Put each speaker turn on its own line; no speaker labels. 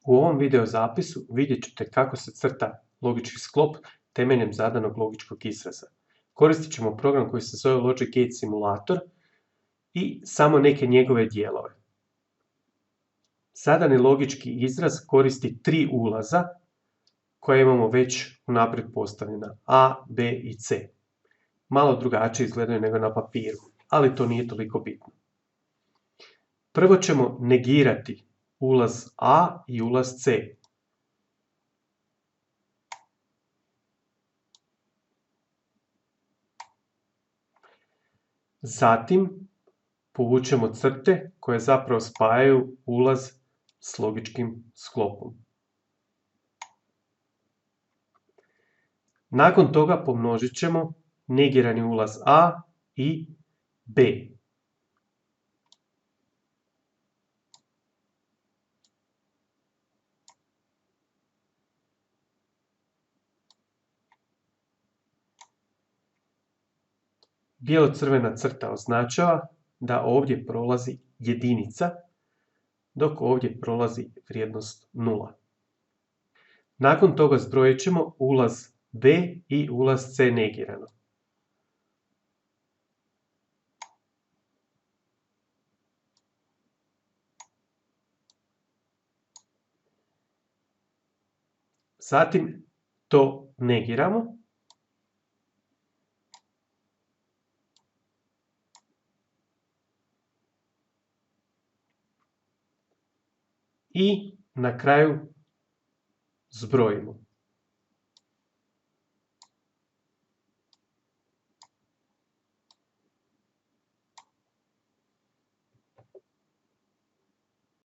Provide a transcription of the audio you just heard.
U ovom video zapisu vidjet ćete kako se crta logički sklop temeljem zadanog logičkog izraza. Koristit ćemo program koji se zove Logic Gate Simulator i samo neke njegove dijelove. Zadani logički izraz koristi 3 ulaza koje imamo već unaprijed postavljena A, B i C. Malo drugačije izgledaju nego na papiru, ali to nije toliko bitno. Prvo ćemo negirati ulaz A i ulaz C. Zatim povučemo crte koje zapravo spajaju ulaz s logičkim sklopom. Nakon toga pomnožit ćemo negirani ulaz A i B. Bijelo-crvena crta označava da ovdje prolazi jedinica, dok ovdje prolazi vrijednost 0. Nakon toga zbrojit ćemo ulaz B i ulaz C negirano. Zatim to negiramo. I na kraju zbrojimo.